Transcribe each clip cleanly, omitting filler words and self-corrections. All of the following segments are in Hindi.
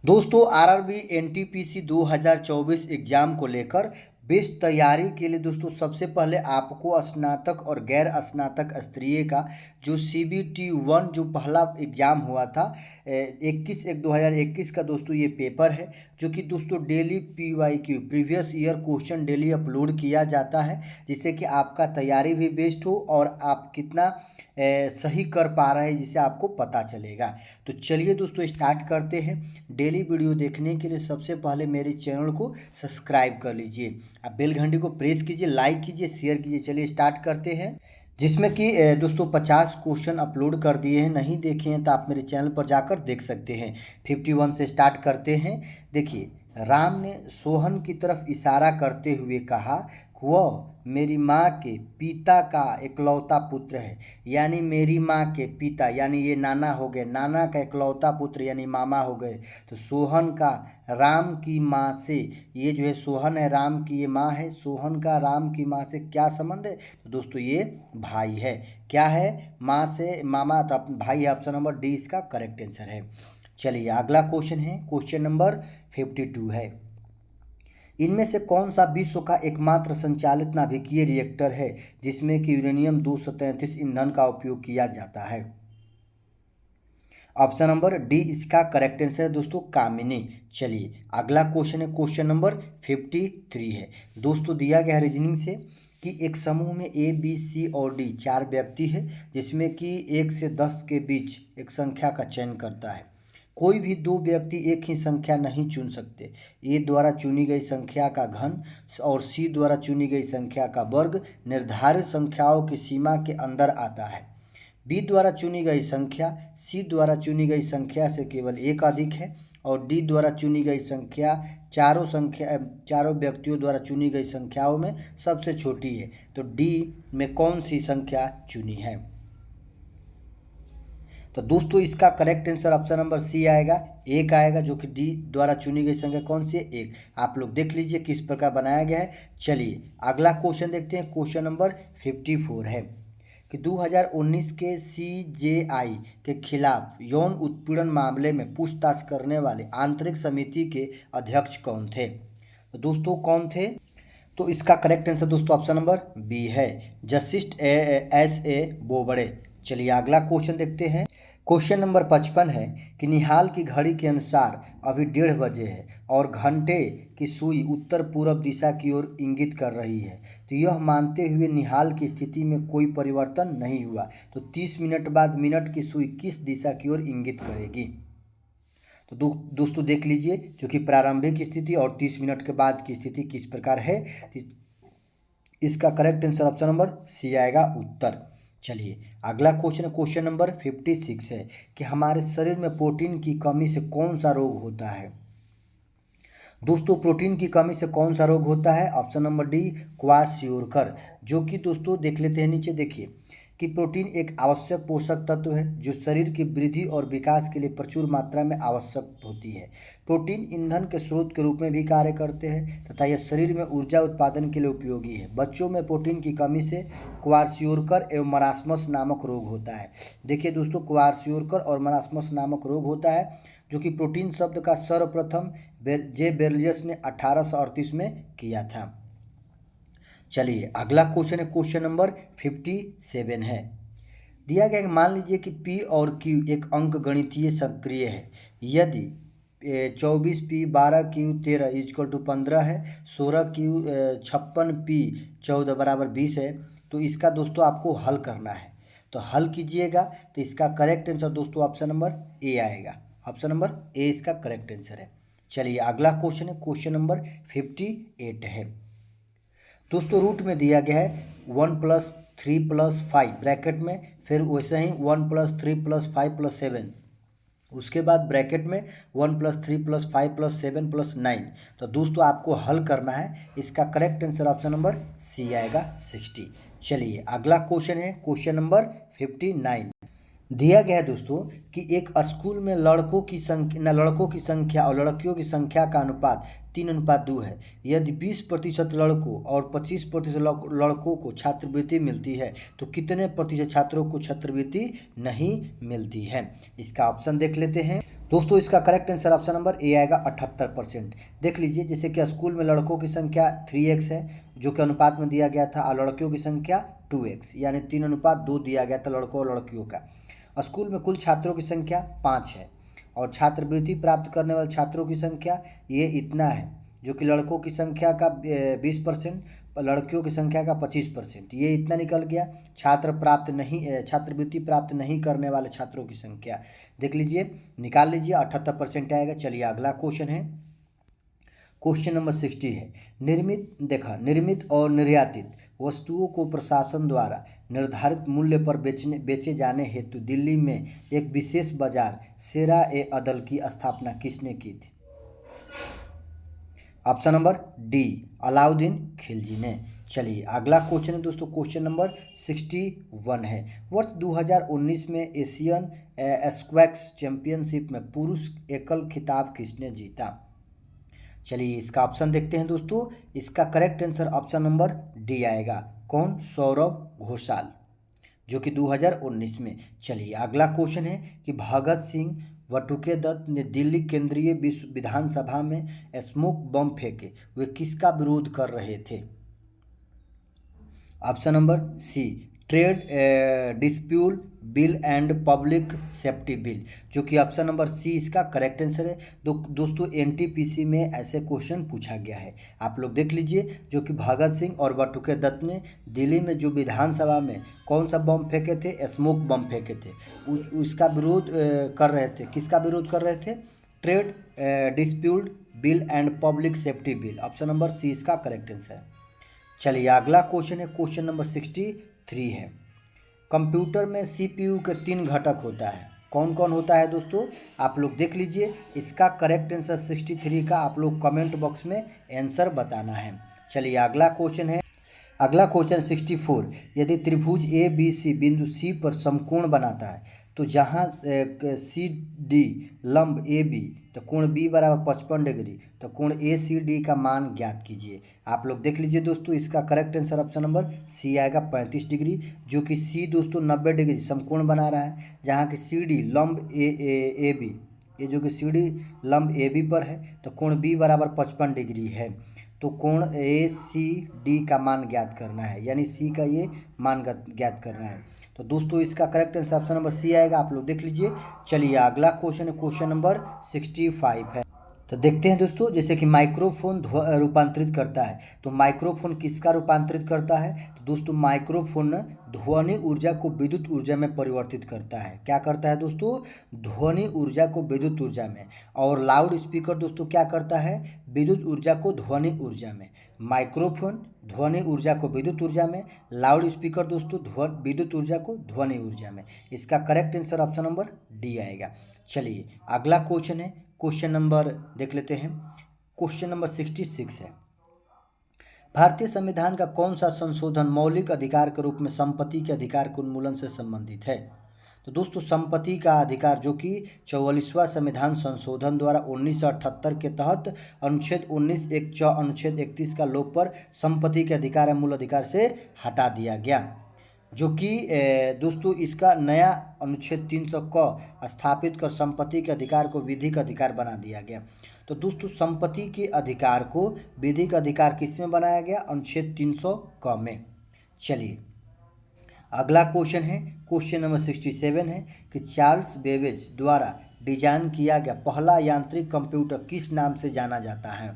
दोस्तों आरआरबी एनटीपीसी 2024 एग्जाम को लेकर बेस्ट तैयारी के लिए दोस्तों सबसे पहले आपको स्नातक और गैर स्नातक स्तरीय का जो CBT 1 जो पहला एग्ज़ाम हुआ था 21/1/2021 का दोस्तों ये पेपर है, जो कि दोस्तों daily PYQ previous year question daily upload किया जाता है, जिससे कि आपका तैयारी भी बेस्ट हो और आप कितना सही कर पा रहे हैं जिसे आपको पता चलेगा। तो चलिए दोस्तों स्टार्ट करते हैं। डेली वीडियो देखने के लिए सबसे पहले मेरे चैनल को सब्सक्राइब कर लीजिए, आप बेल घंटी को प्रेस कीजिए, लाइक कीजिए, शेयर कीजिए। चलिए स्टार्ट करते हैं, जिसमें कि दोस्तों 50 क्वेश्चन अपलोड कर दिए हैं। नहीं देखे हैं तो आप मेरे चैनल पर जाकर देख सकते हैं। 51 से स्टार्ट करते हैं। देखिए, राम ने सोहन की तरफ इशारा करते हुए कहा, वह मेरी माँ के पिता का इकलौता पुत्र है। यानी मेरी माँ के पिता यानी ये नाना हो गए, नाना का इकलौता पुत्र यानी मामा हो गए। तो सोहन का राम की माँ से, ये जो है सोहन है राम की ये माँ है, सोहन का राम की माँ से क्या संबंध है? तो दोस्तों ये भाई है। क्या है? माँ से मामा, तो भाई है। ऑप्शन नंबर डी इसका करेक्ट आंसर है। चलिए अगला क्वेश्चन है, क्वेश्चन नंबर 52 है। इनमें से कौन सा विश्व का एकमात्र संचालित नाभिकीय रिएक्टर है जिसमें कि यूरेनियम 233 ईंधन का उपयोग किया जाता है? ऑप्शन नंबर डी इसका करेक्ट आंसर है दोस्तों, कामिनी। चलिए अगला क्वेश्चन है, क्वेश्चन नंबर 53 है। दोस्तों दिया गया है रीजनिंग से कि एक समूह में A, B, C और D 4 व्यक्ति है, जिसमें कि 1 से 10 के बीच एक संख्या का चयन करता है। कोई भी दो व्यक्ति एक ही संख्या नहीं चुन सकते। A द्वारा चुनी गई संख्या का घन और C द्वारा चुनी गई संख्या का वर्ग निर्धारित संख्याओं की सीमा के अंदर आता है। B द्वारा चुनी गई संख्या C द्वारा चुनी गई संख्या से केवल एक अधिक है और D द्वारा चुनी गई संख्या चारों व्यक्तियों द्वारा चुनी गई संख्याओं में सबसे छोटी है। तो D में कौन सी संख्या चुनी है? तो दोस्तों इसका correct answer option number C आएगा, एक आएगा, जो कि डी द्वारा चुनी गई संख्या कौन सी है? एक। आप लोग देख लीजिए किस प्रकार बनाया गया है। चलिए अगला क्वेश्चन देखते हैं, क्वेश्चन नंबर 54 है कि 2019 के CJI के खिलाफ यौन उत्पीड़न मामले में पूछताछ करने वाले आंतरिक समिति के अध्यक्ष कौन थे? तो दोस्तों कौन थे? तो इसका करेक्ट आंसर दोस्तों ऑप्शन नंबर बी है, जस्टिस S.A. बोबड़े। चलिए अगला क्वेश्चन देखते हैं, क्वेश्चन नंबर 55 है कि निहाल की घड़ी के अनुसार अभी 1:30 बजे है और घंटे की सुई उत्तर पूर्व दिशा की ओर इंगित कर रही है। तो यह मानते हुए निहाल की स्थिति में कोई परिवर्तन नहीं हुआ, तो 30 मिनट बाद मिनट की सुई किस दिशा की ओर इंगित करेगी? तो दोस्तों देख लीजिए, जो कि प्रारंभिक स्थिति और 30 मिनट के बाद की स्थिति किस प्रकार है। इसका correct answer option number C आएगा, उत्तर। चलिए अगला क्वेश्चन है, क्वेश्चन नंबर 56 है कि हमारे शरीर में प्रोटीन की कमी से कौन सा रोग होता है? दोस्तों प्रोटीन की कमी से कौन सा रोग होता है? Option number D, kwashiorkor. जो कि दोस्तों देख लेते हैं, नीचे देखिए कि प्रोटीन एक आवश्यक पोषक तत्व है जो शरीर की वृद्धि और विकास के लिए प्रचुर मात्रा में आवश्यक होती है। प्रोटीन ईंधन के स्रोत के रूप में भी कार्य करते हैं तथा यह शरीर में ऊर्जा उत्पादन के लिए उपयोगी है। बच्चों में प्रोटीन की कमी से क्वारसियोरकर एवं मरास्मस नामक रोग होता है। देखिए दोस्तों, क्वारसियोरकर और मरास्मस नामक रोग होता है, जो कि प्रोटीन शब्द का सर्वप्रथम जे बेरलियस ने 1838 में किया था। चलिए अगला क्वेश्चन है, क्वेश्चन नंबर 57 है। दिया गया कि मान लीजिए कि P और Q एक अंक गणितीय सक्रिय है। यदि 24P 12Q 13 = 15 है, 16Q 56P 14 = 20 है, तो इसका दोस्तों आपको हल करना है। तो हल कीजिएगा, तो इसका करेक्ट आंसर दोस्तों ऑप्शन नंबर ए आएगा। ऑप्शन नंबर ए इसका करेक्ट आंसर है। चलिए अगला क्वेश्चन है, क्वेश्चन नंबर 58 है। दोस्तों रूट में दिया गया है 1 + 3 + 5 ब्रैकेट में, फिर वैसे ही 1 + 3 + 5 + 7, उसके बाद ब्रैकेट में 1 + 3 + 5 + 7 + 9। तो दोस्तों आपको हल करना है, इसका correct answer option number C आएगा, 60। चलिए अगला क्वेश्चन है, क्वेश्चन नंबर 59। दिया गया है दोस्तों कि एक स्कूल में लड़कों की संख्या और लड़कियों की संख्या का अनुपात 3:2 है। यदि 20% लड़कों और 25% लड़कों को छात्रवृत्ति मिलती है, तो कितने प्रतिशत छात्रों को छात्रवृत्ति नहीं मिलती है? इसका ऑप्शन देख लेते हैं। दोस्तों इसका correct answer option number A आएगा 78%। देख लीजिए, जैसे कि स्कूल में लड़कों की संख्या 3x है जो कि अनुपात में दिया गया था, और लड़कियों की संख्या 2x यानी 3:2 दिया गया था लड़कों और लड़कियों का। स्कूल में कुल छात्रों की संख्या 5 है और छात्रवृत्ति प्राप्त करने वाले छात्रों की संख्या ये इतना है, जो कि लड़कों की संख्या का 20%, लड़कियों की संख्या का 25%, ये इतना निकल गया। छात्रवृत्ति प्राप्त नहीं करने वाले छात्रों की संख्या देख लीजिए, निकाल लीजिए, 78% आएगा। चलिए अगला क्वेश्चन है, क्वेश्चन नंबर 60 है। निर्मित और निर्यातित वस्तुओं को प्रशासन द्वारा निर्धारित मूल्य पर बेचे जाने हेतु दिल्ली में एक विशेष बाजार शेरा-ए-अदल की स्थापना किसने की थी? Option number D, Alauddin Khilji ने। चलिए अगला क्वेश्चन है दोस्तों, क्वेश्चन नंबर 61 है। वर्ष 2019 में एशियन स्क्वैश चैंपियनशिप में पुरुष एकल खिताब किसने जीता? चलिए इसका ऑप्शन देखते हैं दोस्तों। इसका correct answer option number D आएगा। कौन? सौरभ घोषाल, जो कि 2019 में। चलिए अगला क्वेश्चन है कि भगत सिंह बटुकेदत्त ने दिल्ली केंद्रीय विधानसभा में स्मोक बम फेंके, वे किसका विरोध कर रहे थे? Option number C, trade dispute bill and public safety bill, जो कि ऑप्शन नंबर सी इसका करेक्ट आंसर है। दोस्तों एनटीपीसी में ऐसे क्वेश्चन पूछा गया है, आप लोग देख लीजिए, जो कि भगत सिंह और बटुकेदत्त ने दिल्ली में जो विधानसभा में कौन सा बम फेंके थे? स्मोक बम फेंके थे। उसका विरोध कर रहे थे। किसका विरोध कर रहे थे? Trade dispute bill and public safety bill. Option number C इसका करेक्ट आंसर है। चलिए अगला क्वेश्चन है, क्वेश्चन नंबर 63 है। कंप्यूटर में सीपीयू के 3 घटक होता है, कौन कौन होता है दोस्तों? आप लोग देख लीजिए, इसका करेक्ट आंसर 63 का आप लोग कमेंट बॉक्स में आंसर बताना है। चलिए अगला क्वेश्चन है, अगला क्वेश्चन 64। यदि त्रिभुज ए बी सी बिंदु सी पर समकोण बनाता है तो जहाँ सी डी लंब ए बी, तो कोण बी बराबर 55 डिग्री, तो कोण ए सी डी का मान ज्ञात कीजिए। आप लोग देख लीजिए दोस्तों, इसका correct answer option number C आएगा 35 डिग्री, जो कि सी दोस्तों 90 डिग्री समकोण बना रहा है, जहाँ की सी डी लंब ए बी, ये जो कि सी डी लंब ए बी पर है, तो कोण बी बराबर 55 डिग्री है। तो कोण ए सी डी का मान ज्ञात करना है, यानी सी का ये मान ज्ञात करना है। तो दोस्तों इसका correct answer option number C आएगा, आप लोग देख लीजिए। चलिए अगला क्वेश्चन है, क्वेश्चन नंबर 65 है। तो देखते हैं दोस्तों, जैसे कि माइक्रोफोन रूपांतरित करता है, तो माइक्रोफोन किसका रूपांतरित करता है? तो दोस्तों माइक्रोफोन ध्वनि ऊर्जा को विद्युत ऊर्जा में परिवर्तित करता है। क्या करता है दोस्तों? ध्वनि ऊर्जा को विद्युत ऊर्जा में। और लाउड स्पीकर दोस्तों क्या करता है? विद्युत ऊर्जा को ध्वनि ऊर्जा में। माइक्रोफोन ध्वनि ऊर्जा को विद्युत ऊर्जा में, लाउड स्पीकर दोस्तों विद्युत ऊर्जा को ध्वनि ऊर्जा में। इसका correct answer option number D आएगा। चलिए अगला क्वेश्चन है, क्वेश्चन नंबर देख लेते हैं, क्वेश्चन नंबर 66 है। भारतीय संविधान का कौन सा संशोधन मौलिक अधिकार के रूप में संपत्ति के अधिकार के उन्मूलन से संबंधित है? तो दोस्तों संपत्ति का अधिकार, जो कि 44वां संविधान संशोधन द्वारा 1978 के तहत अनुच्छेद 19 एक च अनुच्छेद 31 का लोप पर संपत्ति के अधिकार मूल अधिकार से हटा दिया गया, जो कि दोस्तों इसका नया अनुच्छेद 300 क स्थापित कर संपत्ति के अधिकार को विधिक अधिकार बना दिया गया। तो दोस्तों संपत्ति के अधिकार को विधिक अधिकार किस में बनाया गया? अनुच्छेद 300 क में। चलिए अगला क्वेश्चन है, क्वेश्चन नंबर 67 है कि चार्ल्स बेबेज द्वारा डिजाइन किया गया पहला यांत्रिक कंप्यूटर किस नाम से जाना जाता है?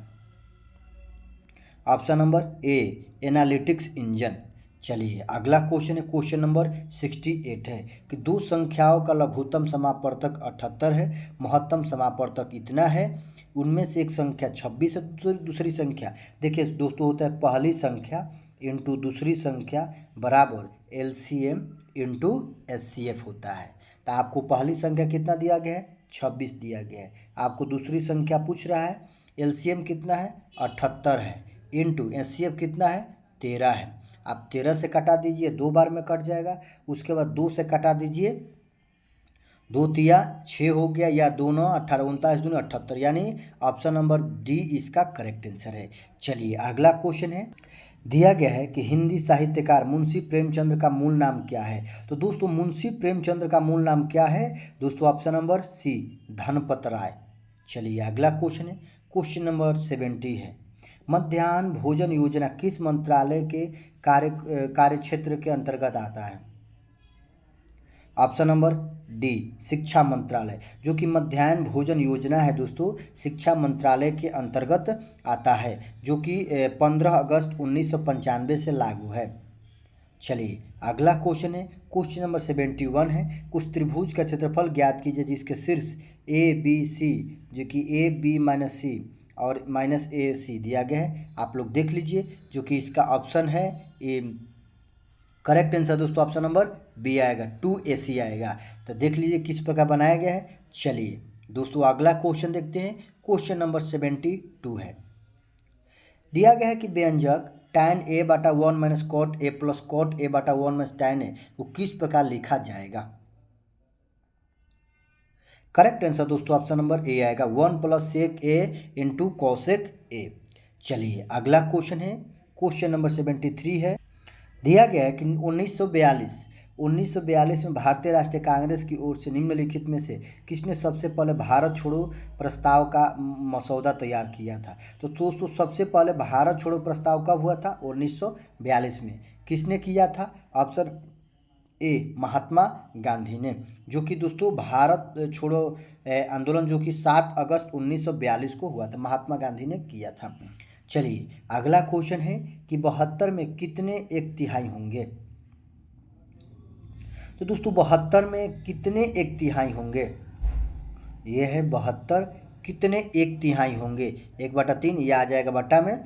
ऑप्शन नंबर ए, एनालिटिक्स इंजन। चलिए अगला क्वेश्चन है, क्वेश्चन नंबर 68 है कि दो संख्याओं का लघुत्तम समापवर्तक 78 है, महत्तम समापवर्तक इतना है, उनमें से एक संख्या 26 है, दूसरी संख्या देखिए दोस्तों होता है पहली संख्या इंटू दूसरी संख्या बराबर एलसीएम इंटू एचसीएफ होता है। तो आपको पहली संख्या कितना दिया गया है? 26 दिया गया है। आपको दूसरी संख्या पूछ रहा है एलसीएम कितना है? 78 है, इंटू एचसीएफ कितना है? 13 है। आप 13 से कटा दीजिए, 2 बार में कट जाएगा। उसके बाद 2 से कटा दीजिए, 2 तिया 6 हो गया, या 2 9 18, 29 दूनी 78, यानी ऑप्शन नंबर डी इसका करेक्ट आंसर है। चलिए अगला क्वेश्चन है, दिया गया है कि हिंदी साहित्यकार मुंशी प्रेमचंद का मूल नाम क्या है। तो दोस्तों मुंशी प्रेमचंद का मूल नाम क्या है दोस्तों? ऑप्शन नंबर सी, धनपत राय। चलिए अगला क्वेश्चन है, क्वेश्चन नंबर 70 है, मध्याह्न भोजन योजना किस मंत्रालय के कार्य क्षेत्र के अंतर्गत आता है? ऑप्शन नंबर डी, शिक्षा मंत्रालय। जो कि मध्याह्न भोजन योजना है दोस्तों, शिक्षा मंत्रालय के अंतर्गत आता है, जो कि 15 अगस्त 1995 से लागू है। चलिए अगला क्वेश्चन है, क्वेश्चन नंबर 71 है, कुछ त्रिभुज का क्षेत्रफल ज्ञात कीजिए जिसके शीर्ष ए बी सी, जो कि ए बी माइनस सी और माइनस ए सी दिया गया है। आप लोग देख लीजिए, जो कि इसका ऑप्शन है ए। करेक्ट आंसर दोस्तों ऑप्शन नंबर बी आएगा, 2AC आएगा। तो देख लीजिए किस प्रकार बनाया गया है। चलिए दोस्तों अगला क्वेश्चन देखते हैं, क्वेश्चन नंबर 72 है, दिया गया है कि व्यंजक tan a बटा 1 minus cot a plus cot a बटा 1 माइनस tan a वो किस प्रकार लिखा जाएगा? करेक्ट आंसर दोस्तों ऑप्शन नंबर ए आएगा, 1 plus sec a into cosec a। चलिए अगला क्वेश्चन है, क्वेश्चन नंबर 73 है, दिया गया है कि 1942 में भारतीय राष्ट्रीय कांग्रेस की ओर से निम्नलिखित में से किसने सबसे पहले भारत छोड़ो प्रस्ताव का मसौदा तैयार किया था? तो दोस्तों सबसे पहले भारत छोड़ो प्रस्ताव कब हुआ था? 1942 में। किसने किया था? ऑप्शन ए, महात्मा गांधी ने, जो कि दोस्तों भारत छोड़ो आंदोलन जो कि 7 अगस्त 1942 को हुआ था, महात्मा गांधी ने किया था। चलिए अगला क्वेश्चन है कि 72 में कितने एक तिहाई होंगे? तो दोस्तों 72 में कितने एक तिहाई होंगे? ये है 72 कितने एक तिहाई होंगे? 1/3 ये आ जाएगा बटा में,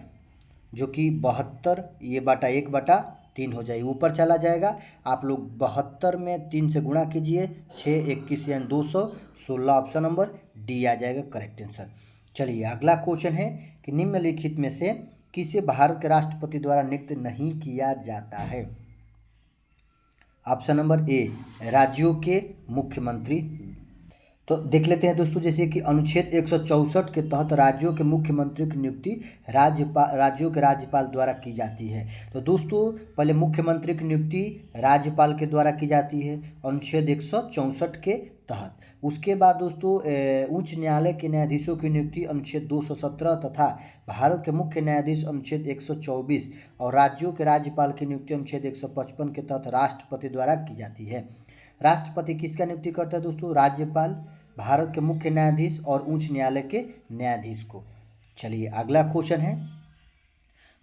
जो कि 72 ये बटा 1/3 हो जाएगी, ऊपर चला जाएगा। आप लोग 72 में 3 से गुणा कीजिए, 6 21 यानी 216, ऑप्शन नंबर डी आ जाएगा करेक्ट आंसर। चलिए अगला क्वेश्चन है कि निम्नलिखित में से किसे भारत के राष्ट्रपति द्वारा नियुक्त नहीं किया जाता है? ऑप्शन नंबर ए, राज्यों के मुख्यमंत्री। तो देख लेते हैं दोस्तों, जैसे कि अनुच्छेद 164 के तहत राज्यों के मुख्यमंत्री की नियुक्ति राज्यों के राज्यपाल द्वारा की जाती है। तो दोस्तों पहले मुख्यमंत्री की नियुक्ति राज्यपाल के द्वारा की जाती है अनुच्छेद 164 के तहत। उसके बाद दोस्तों उच्च न्यायालय के न्यायाधीशों की नियुक्ति अनुच्छेद 217 तथा भारत के मुख्य न्यायाधीश अनुच्छेद 124 और राज्यों के राज्यपाल की नियुक्ति अनुच्छेद 155 के तहत राष्ट्रपति द्वारा की जाती है। राष्ट्रपति किसका नियुक्ति करता है दोस्तों? राज्यपाल, भारत के मुख्य न्यायाधीश और उच्च न्यायालय के न्यायाधीश को। चलिए अगला क्वेश्चन है,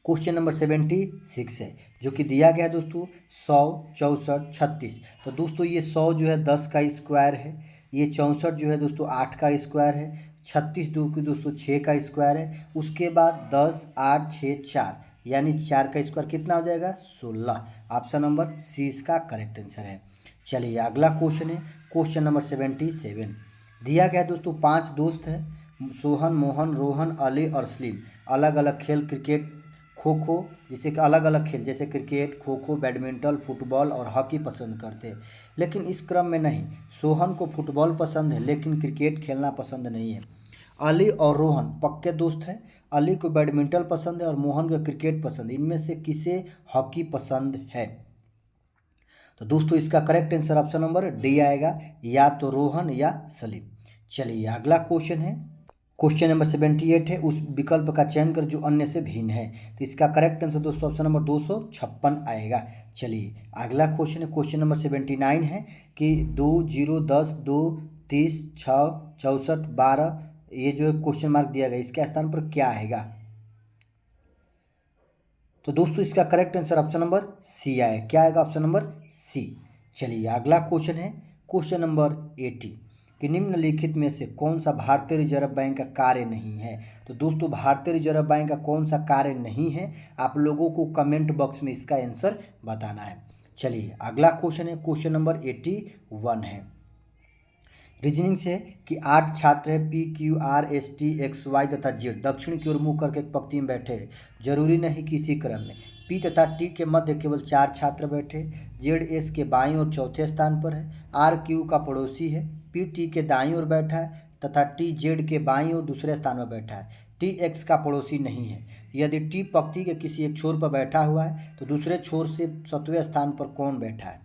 क्वेश्चन नंबर 76 है, जो कि दिया गया है दोस्तों 100 64 36। तो दोस्तों ये 100 जो है 10 का स्क्वायर है, ये 64 जो है दोस्तों 8 का स्क्वायर है, 36 दोस्तों 6 का स्क्वायर है, उसके बाद 10 8 6 4 यानी 4 का स्क्वायर कितना हो जाएगा? 16, ऑप्शन नंबर सी इसका करेक्ट आंसर है। चलिए अगला क्वेश्चन है, क्वेश्चन नंबर 77, दिया गया दोस्तों 5 दोस्त हैं, सोहन मोहन रोहन अली और सलीम, अलग अलग खेल क्रिकेट खो खो जैसे कि अलग अलग खेल जैसे cricket kho kho badminton football और हॉकी पसंद करते हैं, लेकिन इस क्रम में नहीं। सोहन को फुटबॉल पसंद है लेकिन क्रिकेट खेलना पसंद नहीं है। अली और रोहन पक्के दोस्त हैं, अली को बैडमिंटन पसंद है और मोहन को क्रिकेट पसंद है, इनमें से किसे हॉकी पसंद है? तो दोस्तों इसका correct answer option number D आएगा, या तो रोहन या सलीम। चलिए अगला क्वेश्चन है, क्वेश्चन नंबर 78 है, उस विकल्प का चयन कर जो अन्य से भिन्न है। तो इसका करेक्ट आंसर दोस्तों ऑप्शन नंबर 256 आएगा। चलिए अगला क्वेश्चन है, क्वेश्चन नंबर 79 है कि 2 0 10 2 30 6 64 12 ये जो क्वेश्चन मार्क दिया गया इसके स्थान पर क्या आएगा? तो दोस्तों इसका correct answer option number C आए, क्या आएगा? Option number C. चलिए अगला क्वेश्चन है, क्वेश्चन नंबर 80 कि निम्नलिखित में से कौन सा भारतीय रिजर्व बैंक का कार्य नहीं है? तो दोस्तों भारतीय रिजर्व बैंक का कौन सा कार्य नहीं है, आप लोगों को कमेंट बॉक्स में इसका आंसर बताना है। चलिए अगला क्वेश्चन है, क्वेश्चन नंबर 81 है, रीजनिंग से कि 8 छात्र है P Q R S T X Y तथा जेड दक्षिण की ओर मुँह करके एक पंक्ति में बैठे हैं, जरूरी नहीं कि इसी क्रम में। पी तथा टी के मध्य केवल 4 छात्र बैठे, जेड एस के बाईं ओर चौथे स्थान पर है, आर क्यू का पड़ोसी है, पी टी के दाईं ओर बैठा है तथा टी जेड के बाईं ओर दूसरे स्थान पर बैठा है। टी एक्स का पड़ोसी नहीं है। यदि टी पंक्ति के किसी एक छोर पर बैठा हुआ है तो दूसरे छोर से 7वें स्थान पर कौन बैठा है?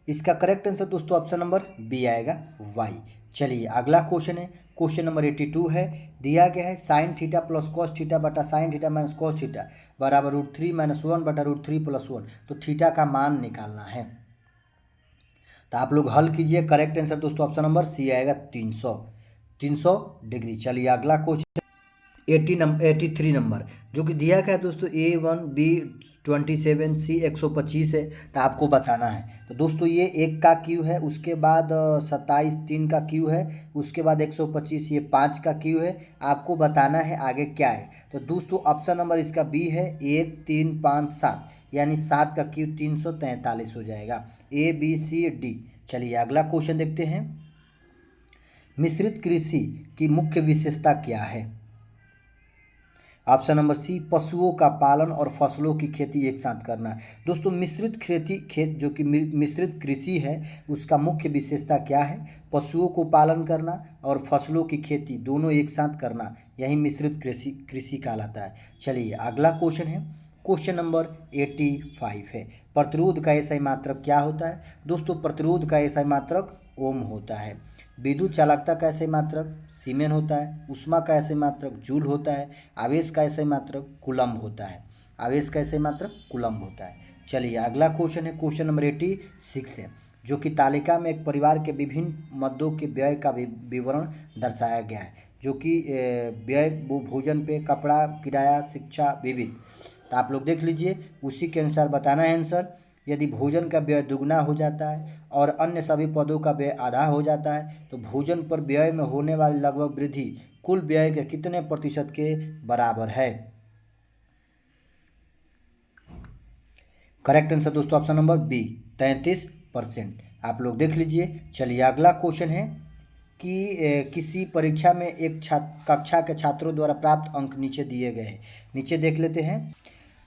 इसका करेक्ट आंसर दोस्तों ऑप्शन नंबर बी आएगा, वाई। चलिए अगला क्वेश्चन है, क्वेश्चन नंबर 82 है। दिया गया है sine theta plus cos theta बटा sine theta minus cos theta बराबर √3 - 1 बटा √3 + 1। तो थीटा का मान निकालना है। तो आप लोग हल कीजिए। करेक्ट आंसर दोस्तों ऑप्शन नंबर सी आएगा, 300 डिग्री। चलिए अगला क्वेश्चन 83 नंबर जो कि दिया गया है दोस्तों, A1 B27 C 125 है। तो आपको बताना है। तो दोस्तों ये 1 का क्यू है, उसके बाद 27 3 का क्यू है, उसके बाद 125 ये 5 का क्यू है। आपको बताना है आगे क्या है। तो दोस्तों ऑप्शन नंबर इसका बी है, 1 3 5 7, यानी 7 का क्यू 343 हो जाएगा। ABCD। चलिए अगला क्वेश्चन देखते हैं। मिश्रित कृषि की मुख्य विशेषता क्या है? ऑप्शन नंबर सी, पशुओं का पालन और फसलों की खेती एक साथ करना। दोस्तों मिश्रित खेत जो कि मिश्रित कृषि है उसका मुख्य विशेषता क्या है? पशुओं को पालन करना और फसलों की खेती दोनों एक साथ करना, यही मिश्रित कृषि कहलाता है। चलिए अगला क्वेश्चन है, क्वेश्चन नंबर 85 है। प्रतिरोध का एसआई मात्रक क्या होता है? दोस्तों प्रतिरोध का एसआई मात्रक ओम होता है। विद्युत चालकता का एसआई मात्रक सीमेन होता है। ऊष्मा का एसआई मात्रक जूल होता है। आवेश का एसआई मात्रक कूलम्ब होता है। आवेश का एसआई मात्रक कूलम्ब होता है। चलिए अगला क्वेश्चन है, क्वेश्चन नंबर 86 है, जो कि तालिका में एक परिवार के विभिन्न मदों के व्यय का विवरण दर्शाया गया है। जो कि व्यय भोजन पे, कपड़ा, किराया, शिक्षा, विविध। तो आप लोग देख लीजिए, उसी के अनुसार बताना है आंसर। यदि भोजन का व्यय दुगना हो जाता है और अन्य सभी पदों का व्यय आधा हो जाता है तो भोजन पर व्यय में होने वाली लगभग वृद्धि कुल व्यय के कितने प्रतिशत के बराबर है? करेक्ट आंसर दोस्तों ऑप्शन नंबर बी, 33%। आप लोग देख लीजिए। चलिए अगला क्वेश्चन है कि किसी परीक्षा में एक कक्षा के छात्रों द्वारा प्राप्त अंक नीचे दिए गए हैं। नीचे देख लेते हैं,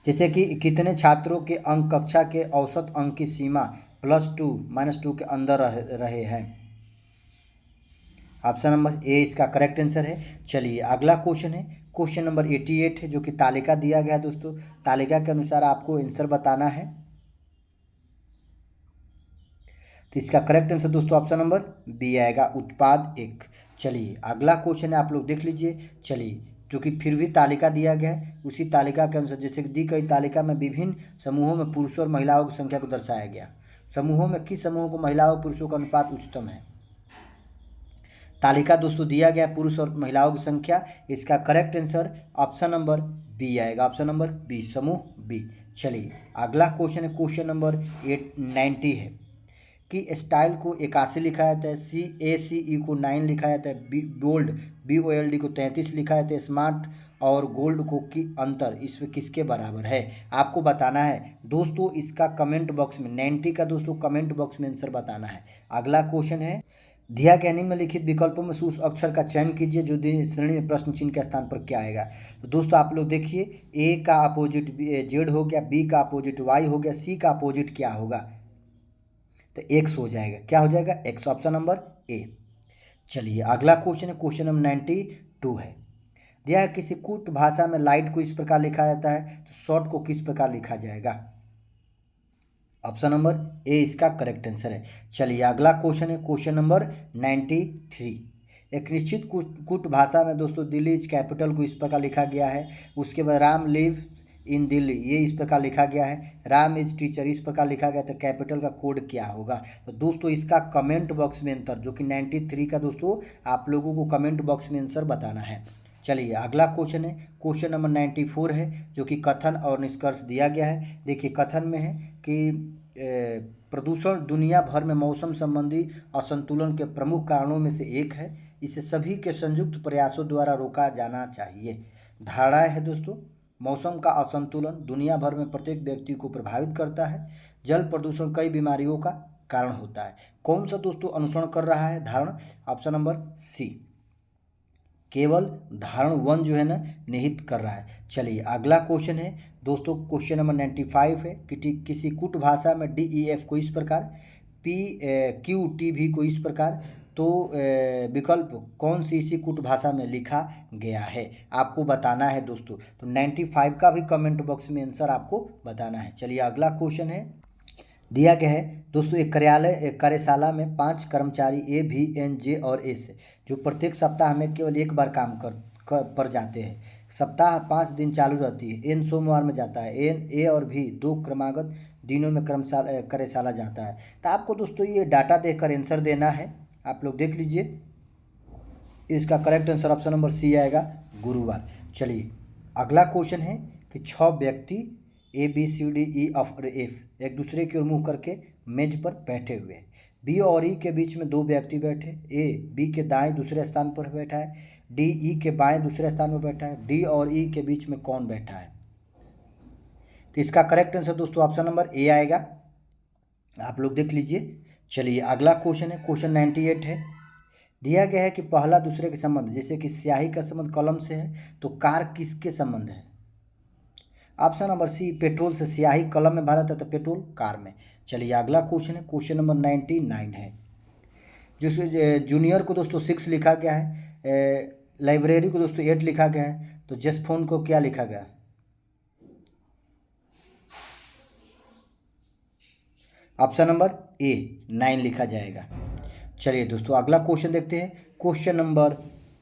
जैसे कि कितने छात्रों के अंक कक्षा के औसत अंक की सीमा +2 -2 के अंदर रहे हैं? ऑप्शन नंबर ए इसका करेक्ट आंसर है। चलिए अगला क्वेश्चन है, क्वेश्चन नंबर 88 है, जो कि तालिका दिया गया है दोस्तों। तालिका के अनुसार आपको आंसर बताना है। तो इसका करेक्ट आंसर दोस्तों ऑप्शन नंबर बी आएगा, उत्पाद 1। चलिए अगला क्वेश्चन है, आप लोग देख लीजिए। चलिए जो कि फिर भी तालिका दिया गया है, उसी तालिका के अनुसार जैसे कि दी गई तालिका में विभिन्न समूहों में पुरुषों और महिलाओं की संख्या को दर्शाया गया। समूहों में किस समूह को महिलाओं और पुरुषों का अनुपात उच्चतम है? तालिका दोस्तों दिया गया पुरुष और महिलाओं की संख्या। इसका correct answer option number B आएगा, ऑप्शन नंबर बी, समूह बी। चलिए अगला क्वेश्चन है, क्वेश्चन नंबर 90 है कि स्टाइल को 81 लिखा जाता है, CACE को 9 लिखा जाता है, बोल्ड BOLD को 33 लिखा जाता है, स्मार्ट और गोल्ड को की अंतर इसमें किसके बराबर है? आपको बताना है दोस्तों। इसका कमेंट बॉक्स में 90 का दोस्तों कमेंट बॉक्स में आंसर बताना है। अगला क्वेश्चन है, दिया गया निम्नलिखित विकल्पों में से उस अक्षर का चयन कीजिए जो दी श्रेणी में प्रश्न चिन्ह के स्थान पर क्या आएगा। तो दोस्तों आप लोग देखिए, ए का अपोजिट जेड हो गया, बी का अपोजिट वाई हो गया, सी का अपोजिट क्या होगा? तो एक्स हो जाएगा। क्या हो जाएगा? एक्स, ऑप्शन नंबर ए। चलिए अगला क्वेश्चन है, क्वेश्चन नंबर 92 है। दिया है किसी कुट भाषा में लाइट को इस प्रकार लिखा जाता है, तो शॉर्ट को किस प्रकार लिखा जाएगा? ऑप्शन नंबर ए इसका करेक्ट आंसर है। चलिए अगला क्वेश्चन है, क्वेश्चन नंबर 93। एक निश्चित कुट भाषा में दोस्तों दिल्ली इज कैपिटल को इस प्रकार लिखा गया है। उसके बाद राम लिव इन दिल्ली ये इस प्रकार लिखा गया है। राम इज टीचर इस प्रकार लिखा गया। तो कैपिटल का कोड क्या होगा? तो दोस्तों इसका कमेंट बॉक्स में आंसर, जो कि 93 का दोस्तों आप लोगों को कमेंट बॉक्स में आंसर बताना है। चलिए अगला क्वेश्चन है, क्वेश्चन नंबर 94 है, जो कि कथन और निष्कर्ष दिया गया है। देखिए कथन में है कि प्रदूषण दुनिया भर में मौसम संबंधी असंतुलन के प्रमुख कारणों में से एक है। इसे सभी के संयुक्त प्रयासों द्वारा रोका जाना चाहिए। धारणाएं है दोस्तों, मौसम का असंतुलन दुनिया भर में प्रत्येक व्यक्ति को प्रभावित करता है। जल प्रदूषण कई बीमारियों का कारण होता है। कौन सा दोस्तों अनुसरण कर रहा है धारणा? ऑप्शन नंबर सी, केवल धारण 1 जो है ना निहित कर रहा है। चलिए अगला क्वेश्चन है दोस्तों, क्वेश्चन नंबर 95 है कि किसी कुट भाषा में DEF को इस प्रकार, PQTV को इस प्रकार, तो विकल्प कौन सी इसी कुट भाषा में लिखा गया है, आपको बताना है दोस्तों। तो 95 का भी कमेंट बॉक्स में आंसर आपको बताना है। चलिए अगला क्वेश्चन है, दिया गया है दोस्तों, एक कार्यशाला में 5 कर्मचारी ए, भी, एन, जे और एस जो प्रत्येक सप्ताह में केवल एक बार काम पर जाते हैं। सप्ताह 5 दिन चालू रहती है। एन सोमवार में जाता है, एन ए और भी 2 क्रमागत दिनों में कार्यशाला जाता है। तो आपको दोस्तों ये डाटा देखकर आंसर देना है। आप लोग देख लीजिए, इसका correct answer option number C आएगा, गुरुवार। चलिए अगला क्वेश्चन है कि 6 व्यक्ति ए, बी, सी, डी, ई और एफ एक दूसरे की ओर मुँह करके मेज पर बैठे हुए हैं। बी और ई के बीच में 2 व्यक्ति बैठे। ए बी के दाएं दूसरे स्थान पर बैठा है, डी ई के बाएं दूसरे स्थान पर बैठा है। डी और ई के बीच में कौन बैठा है? तो इसका करेक्ट आंसर दोस्तों ऑप्शन नंबर ए आएगा। आप लोग देख लीजिए। चलिए अगला क्वेश्चन है, क्वेश्चन 98 है। दिया गया है कि पहला दूसरे के संबंध, जैसे कि स्याही का संबंध कलम से है, तो कार किसके संबंध है? ऑप्शन नंबर सी, पेट्रोल से। स्याही कलम में भरा था तो पेट्रोल कार में। चलिए अगला क्वेश्चन है, क्वेश्चन नंबर 99 है। जिस जूनियर को दोस्तों 6 लिखा गया है, लाइब्रेरी को दोस्तों 8 लिखा गया है, तो जस्ट फोन को क्या लिखा गया? ऑप्शन नंबर ए 9 लिखा जाएगा। चलिए दोस्तों अगला क्वेश्चन देखते हैं, क्वेश्चन नंबर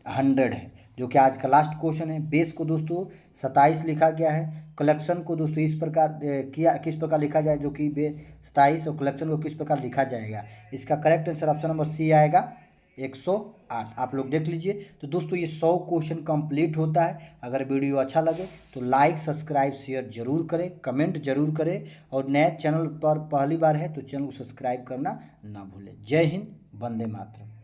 100 है, जो कि आज का लास्ट क्वेश्चन है। बेस को दोस्तों 27 लिखा गया है। कलेक्शन को दोस्तों इस प्रकार किस प्रकार लिखा जाए, जो कि बेस 27 और कलेक्शन को किस प्रकार लिखा जाएगा? इसका correct answer option number C आएगा, 108। आप लोग देख लीजिए। तो दोस्तों ये 100 क्वेश्चन कंप्लीट होता है। अगर वीडियो अच्छा लगे तो लाइक, सब्सक्राइब, शेयर जरूर करें, कमेंट जरूर करें, और नए चैनल पर पहली बार है तो चैनल को सब्सक्राइब करना ना भूलें। जय हिंद, वंदे मातरम।